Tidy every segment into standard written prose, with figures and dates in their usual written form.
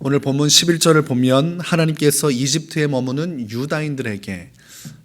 오늘 본문 11절을 보면 하나님께서 이집트에 머무는 유다인들에게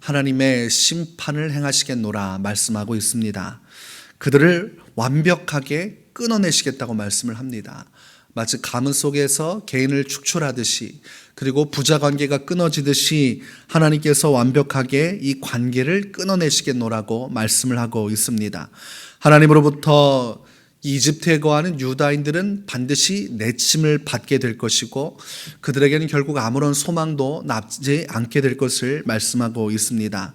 하나님의 심판을 행하시겠노라 말씀하고 있습니다. 그들을 완벽하게 끊어내시겠다고 말씀을 합니다. 마치 가문 속에서 개인을 축출하듯이, 그리고 부자 관계가 끊어지듯이 하나님께서 완벽하게 이 관계를 끊어내시겠노라고 말씀을 하고 있습니다. 하나님으로부터 이집트에 거하는 유다인들은 반드시 내침을 받게 될 것이고, 그들에게는 결국 아무런 소망도 남지 않게 될 것을 말씀하고 있습니다.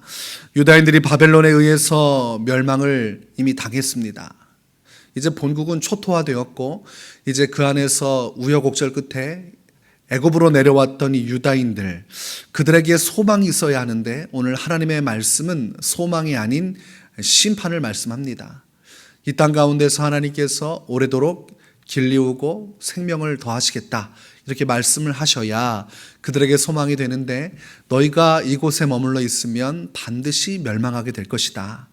유다인들이 바벨론에 의해서 멸망을 이미 당했습니다. 이제 본국은 초토화되었고, 이제 그 안에서 우여곡절 끝에 애굽으로 내려왔던 이 유다인들, 그들에게 소망이 있어야 하는데 오늘 하나님의 말씀은 소망이 아닌 심판을 말씀합니다. 이 땅 가운데서 하나님께서 오래도록 길리우고 생명을 더하시겠다, 이렇게 말씀을 하셔야 그들에게 소망이 되는데, 너희가 이곳에 머물러 있으면 반드시 멸망하게 될 것이다,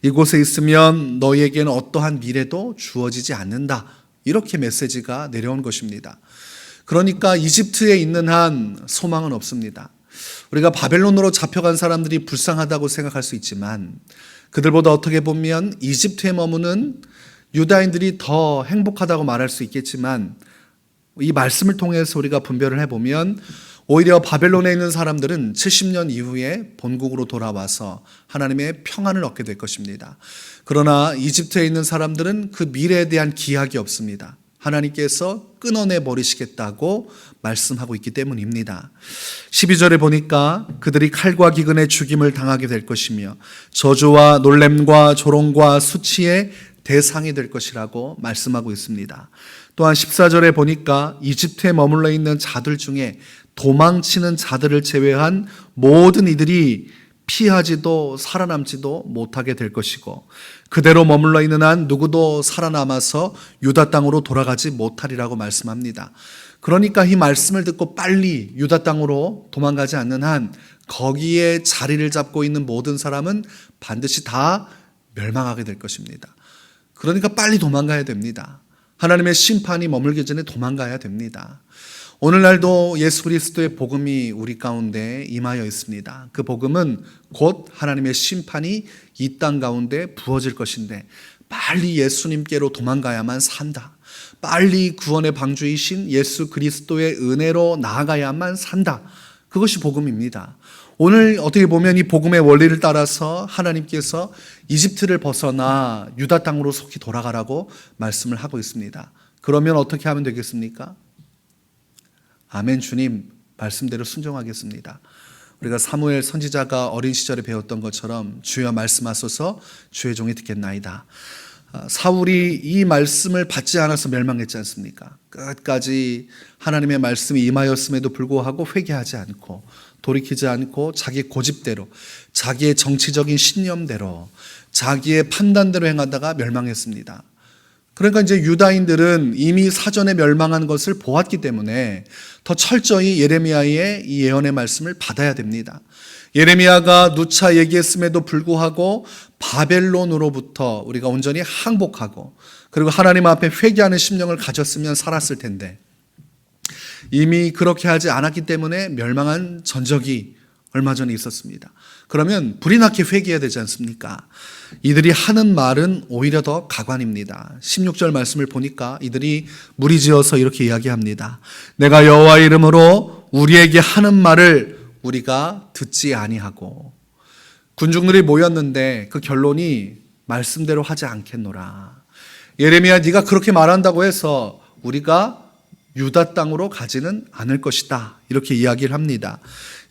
이곳에 있으면 너희에게는 어떠한 미래도 주어지지 않는다, 이렇게 메시지가 내려온 것입니다. 그러니까 이집트에 있는 한 소망은 없습니다. 우리가 바벨론으로 잡혀간 사람들이 불쌍하다고 생각할 수 있지만, 그들보다 어떻게 보면 이집트에 머무는 유다인들이 더 행복하다고 말할 수 있겠지만, 이 말씀을 통해서 우리가 분별을 해보면 오히려 바벨론에 있는 사람들은 70년 이후에 본국으로 돌아와서 하나님의 평안을 얻게 될 것입니다. 그러나 이집트에 있는 사람들은 그 미래에 대한 기약이 없습니다. 하나님께서 끊어내 버리시겠다고 말씀하고 있기 때문입니다. 12절에 보니까 그들이 칼과 기근에 죽임을 당하게 될 것이며 저주와 놀램과 조롱과 수치의 대상이 될 것이라고 말씀하고 있습니다. 또한 14절에 보니까 이집트에 머물러 있는 자들 중에 도망치는 자들을 제외한 모든 이들이 피하지도 살아남지도 못하게 될 것이고, 그대로 머물러 있는 한 누구도 살아남아서 유다 땅으로 돌아가지 못하리라고 말씀합니다. 그러니까 이 말씀을 듣고 빨리 유다 땅으로 도망가지 않는 한 거기에 자리를 잡고 있는 모든 사람은 반드시 다 멸망하게 될 것입니다. 그러니까 빨리 도망가야 됩니다. 하나님의 심판이 머물기 전에 도망가야 됩니다. 오늘날도 예수 그리스도의 복음이 우리 가운데 임하여 있습니다. 그 복음은 곧 하나님의 심판이 이 땅 가운데 부어질 것인데, 빨리 예수님께로 도망가야만 산다, 빨리 구원의 방주이신 예수 그리스도의 은혜로 나아가야만 산다, 그것이 복음입니다. 오늘 어떻게 보면 이 복음의 원리를 따라서 하나님께서 이집트를 벗어나 유다 땅으로 속히 돌아가라고 말씀을 하고 있습니다. 그러면 어떻게 하면 되겠습니까? 아멘. 주님 말씀대로 순종하겠습니다. 우리가 사무엘 선지자가 어린 시절에 배웠던 것처럼 주여 말씀하소서, 주의 종이 듣겠나이다. 사울이 이 말씀을 받지 않아서 멸망했지 않습니까? 끝까지 하나님의 말씀이 임하였음에도 불구하고 회개하지 않고 돌이키지 않고 자기 고집대로, 자기의 정치적인 신념대로, 자기의 판단대로 행하다가 멸망했습니다. 그러니까 이제 유다인들은 이미 사전에 멸망한 것을 보았기 때문에 더 철저히 예레미야의 이 예언의 말씀을 받아야 됩니다. 예레미야가 누차 얘기했음에도 불구하고 바벨론으로부터 우리가 온전히 항복하고, 그리고 하나님 앞에 회개하는 심령을 가졌으면 살았을 텐데, 이미 그렇게 하지 않았기 때문에 멸망한 전적이 얼마 전에 있었습니다. 그러면 불이 나게 회개해야 되지 않습니까? 이들이 하는 말은 오히려 더 가관입니다. 16절 말씀을 보니까 이들이 무리지어서 이렇게 이야기합니다. 내가 여호와의 이름으로 우리에게 하는 말을 우리가 듣지 아니하고. 군중들이 모였는데 그 결론이 말씀대로 하지 않겠노라. 예레미야, 네가 그렇게 말한다고 해서 우리가 유다 땅으로 가지는 않을 것이다, 이렇게 이야기를 합니다.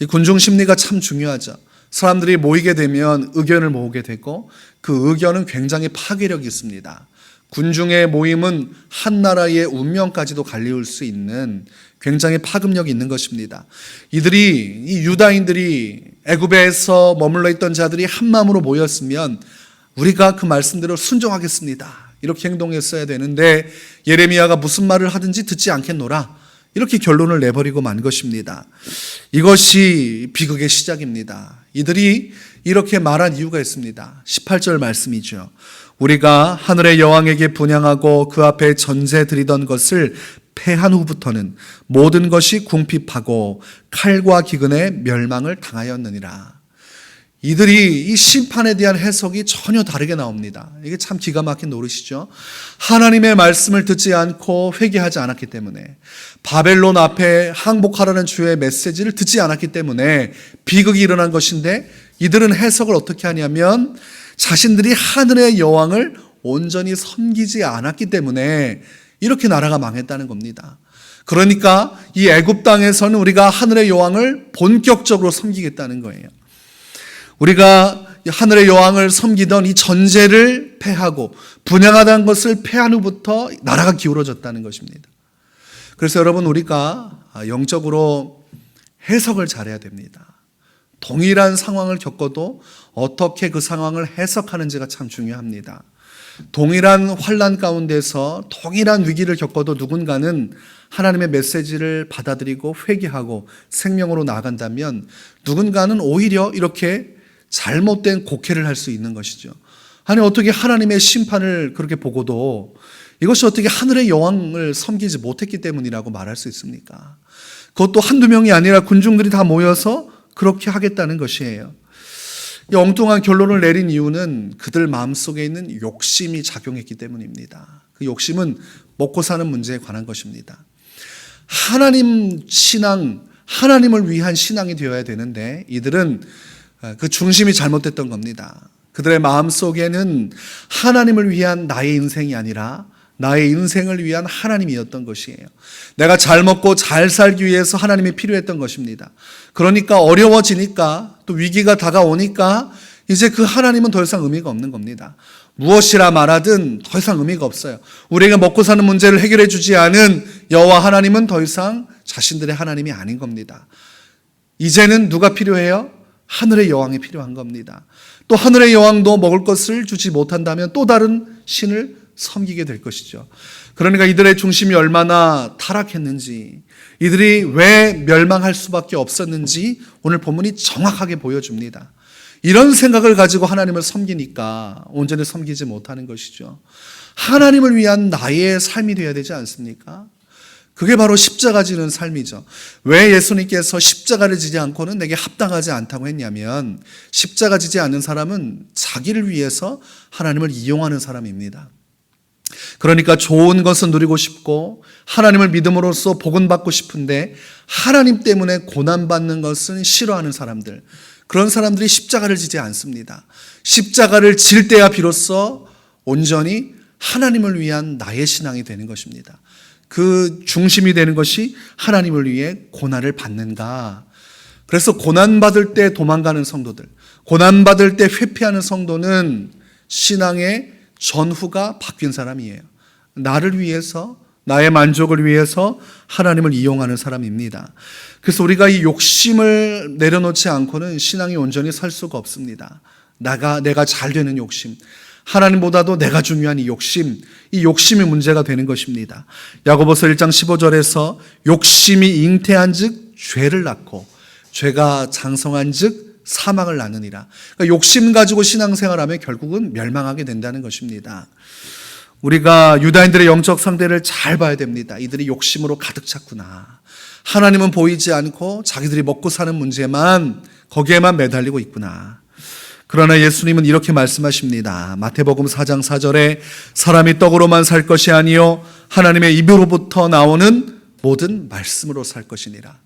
이 군중 심리가 참 중요하죠. 사람들이 모이게 되면 의견을 모으게 되고, 그 의견은 굉장히 파괴력이 있습니다. 군중의 모임은 한 나라의 운명까지도 갈리울 수 있는 굉장히 파급력이 있는 것입니다. 이 유다인들이 애굽에서 머물러 있던 자들이 한 마음으로 모였으면 우리가 그 말씀대로 순종하겠습니다, 이렇게 행동했어야 되는데, 예레미야가 무슨 말을 하든지 듣지 않겠노라, 이렇게 결론을 내버리고 만 것입니다. 이것이 비극의 시작입니다. 이들이 이렇게 말한 이유가 있습니다. 18절 말씀이죠. 우리가 하늘의 여왕에게 분향하고 그 앞에 전제 드리던 것을 패한 후부터는 모든 것이 궁핍하고 칼과 기근에 멸망을 당하였느니라. 이들이 이 심판에 대한 해석이 전혀 다르게 나옵니다. 이게 참 기가 막힌 노릇이죠. 하나님의 말씀을 듣지 않고 회개하지 않았기 때문에, 바벨론 앞에 항복하라는 주의 메시지를 듣지 않았기 때문에 비극이 일어난 것인데, 이들은 해석을 어떻게 하냐면 자신들이 하늘의 여왕을 온전히 섬기지 않았기 때문에 이렇게 나라가 망했다는 겁니다. 그러니까 이 애굽 땅에서는 우리가 하늘의 여왕을 본격적으로 섬기겠다는 거예요. 우리가 하늘의 여왕을 섬기던 이 전제를 패하고 분양하다는 것을 패한 후부터 나라가 기울어졌다는 것입니다. 그래서 여러분, 우리가 영적으로 해석을 잘해야 됩니다. 동일한 상황을 겪어도 어떻게 그 상황을 해석하는지가 참 중요합니다. 동일한 환난 가운데서 동일한 위기를 겪어도 누군가는 하나님의 메시지를 받아들이고 회개하고 생명으로 나아간다면, 누군가는 오히려 이렇게 잘못된 곡해를 할 수 있는 것이죠. 아니, 어떻게 하나님의 심판을 그렇게 보고도 이것이 어떻게 하늘의 여왕을 섬기지 못했기 때문이라고 말할 수 있습니까? 그것도 한두 명이 아니라 군중들이 다 모여서 그렇게 하겠다는 것이에요. 이 엉뚱한 결론을 내린 이유는 그들 마음속에 있는 욕심이 작용했기 때문입니다. 그 욕심은 먹고 사는 문제에 관한 것입니다. 하나님 신앙, 하나님을 위한 신앙이 되어야 되는데 이들은 그 중심이 잘못됐던 겁니다. 그들의 마음속에는 하나님을 위한 나의 인생이 아니라 나의 인생을 위한 하나님이었던 것이에요. 내가 잘 먹고 잘 살기 위해서 하나님이 필요했던 것입니다. 그러니까 어려워지니까, 또 위기가 다가오니까 이제 그 하나님은 더 이상 의미가 없는 겁니다. 무엇이라 말하든 더 이상 의미가 없어요. 우리가 먹고 사는 문제를 해결해 주지 않은 여호와 하나님은 더 이상 자신들의 하나님이 아닌 겁니다. 이제는 누가 필요해요? 하늘의 여왕이 필요한 겁니다. 또 하늘의 여왕도 먹을 것을 주지 못한다면 또 다른 신을 섬기게 될 것이죠. 그러니까 이들의 중심이 얼마나 타락했는지, 이들이 왜 멸망할 수밖에 없었는지 오늘 본문이 정확하게 보여줍니다. 이런 생각을 가지고 하나님을 섬기니까 온전히 섬기지 못하는 것이죠. 하나님을 위한 나의 삶이 되어야 되지 않습니까? 그게 바로 십자가 지는 삶이죠. 왜 예수님께서 십자가를 지지 않고는 내게 합당하지 않다고 했냐면, 십자가 지지 않는 사람은 자기를 위해서 하나님을 이용하는 사람입니다. 그러니까 좋은 것은 누리고 싶고 하나님을 믿음으로써 복음받고 싶은데 하나님 때문에 고난받는 것은 싫어하는 사람들, 그런 사람들이 십자가를 지지 않습니다. 십자가를 질 때야 비로소 온전히 하나님을 위한 나의 신앙이 되는 것입니다. 그 중심이 되는 것이 하나님을 위해 고난을 받는가. 그래서 고난받을 때 도망가는 성도들, 고난받을 때 회피하는 성도는 신앙의 전후가 바뀐 사람이에요. 나를 위해서, 나의 만족을 위해서 하나님을 이용하는 사람입니다. 그래서 우리가 이 욕심을 내려놓지 않고는 신앙이 온전히 설 수가 없습니다. 내가 잘 되는 욕심, 하나님보다도 내가 중요한 이 욕심이 문제가 되는 것입니다. 야고보서 1장 15절에서 욕심이 잉태한 즉 죄를 낳고 죄가 장성한 즉 사망을 낳느니라. 그러니까 욕심 가지고 신앙생활하면 결국은 멸망하게 된다는 것입니다. 우리가 유다인들의 영적 상태를 잘 봐야 됩니다. 이들이 욕심으로 가득 찼구나. 하나님은 보이지 않고 자기들이 먹고 사는 문제만, 거기에만 매달리고 있구나. 그러나 예수님은 이렇게 말씀하십니다. 마태복음 4장 4절에 사람이 떡으로만 살 것이 아니요 하나님의 입으로부터 나오는 모든 말씀으로 살 것이니라.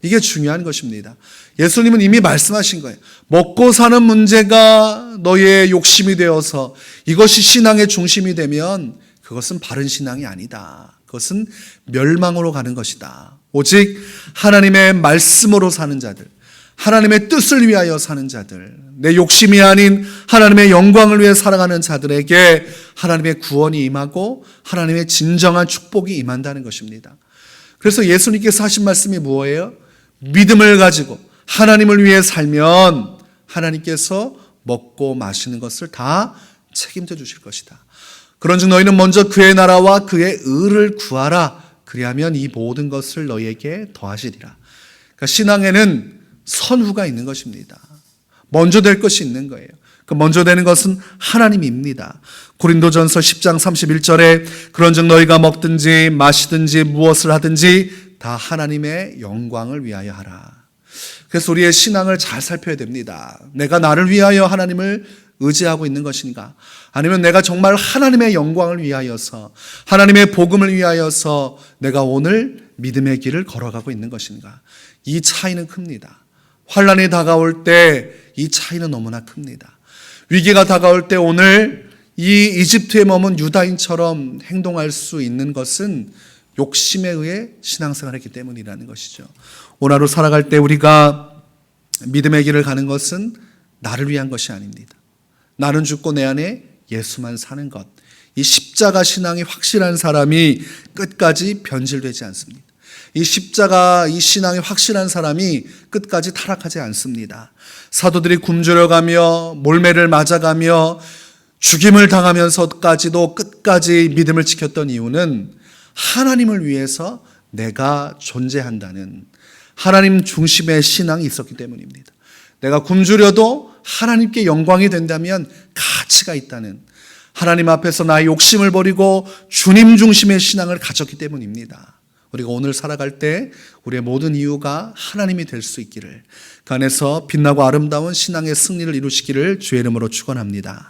이게 중요한 것입니다. 예수님은 이미 말씀하신 거예요. 먹고 사는 문제가 너의 욕심이 되어서 이것이 신앙의 중심이 되면 그것은 바른 신앙이 아니다. 그것은 멸망으로 가는 것이다. 오직 하나님의 말씀으로 사는 자들, 하나님의 뜻을 위하여 사는 자들, 내 욕심이 아닌 하나님의 영광을 위해 살아가는 자들에게 하나님의 구원이 임하고 하나님의 진정한 축복이 임한다는 것입니다. 그래서 예수님께서 하신 말씀이 뭐예요? 믿음을 가지고 하나님을 위해 살면 하나님께서 먹고 마시는 것을 다 책임져 주실 것이다. 그런즉 너희는 먼저 그의 나라와 그의 의를 구하라. 그리하면 이 모든 것을 너희에게 더하시리라. 그러니까 신앙에는 선후가 있는 것입니다. 먼저 될 것이 있는 거예요. 그 먼저 되는 것은 하나님입니다. 고린도전서 10장 31절에 그런즉 너희가 먹든지 마시든지 무엇을 하든지 다 하나님의 영광을 위하여 하라. 그래서 우리의 신앙을 잘 살펴야 됩니다. 내가 나를 위하여 하나님을 의지하고 있는 것인가? 아니면 내가 정말 하나님의 영광을 위하여서 하나님의 복음을 위하여서 내가 오늘 믿음의 길을 걸어가고 있는 것인가? 이 차이는 큽니다. 환난이 다가올 때 이 차이는 너무나 큽니다. 위기가 다가올 때 오늘 이 이집트에 머문 유다인처럼 행동할 수 있는 것은 욕심에 의해 신앙생활을 했기 때문이라는 것이죠. 오늘 하루 살아갈 때 우리가 믿음의 길을 가는 것은 나를 위한 것이 아닙니다. 나는 죽고 내 안에 예수만 사는 것. 이 십자가 신앙이 확실한 사람이 끝까지 변질되지 않습니다. 이 십자가 이 신앙이 확실한 사람이 끝까지 타락하지 않습니다. 사도들이 굶주려가며 몰매를 맞아가며 죽임을 당하면서까지도 끝까지 믿음을 지켰던 이유는 하나님을 위해서 내가 존재한다는 하나님 중심의 신앙이 있었기 때문입니다. 내가 굶주려도 하나님께 영광이 된다면 가치가 있다는 하나님 앞에서 나의 욕심을 버리고 주님 중심의 신앙을 가졌기 때문입니다. 우리가 오늘 살아갈 때 우리의 모든 이유가 하나님이 될 수 있기를, 그 안에서 빛나고 아름다운 신앙의 승리를 이루시기를 주의 이름으로 축원합니다.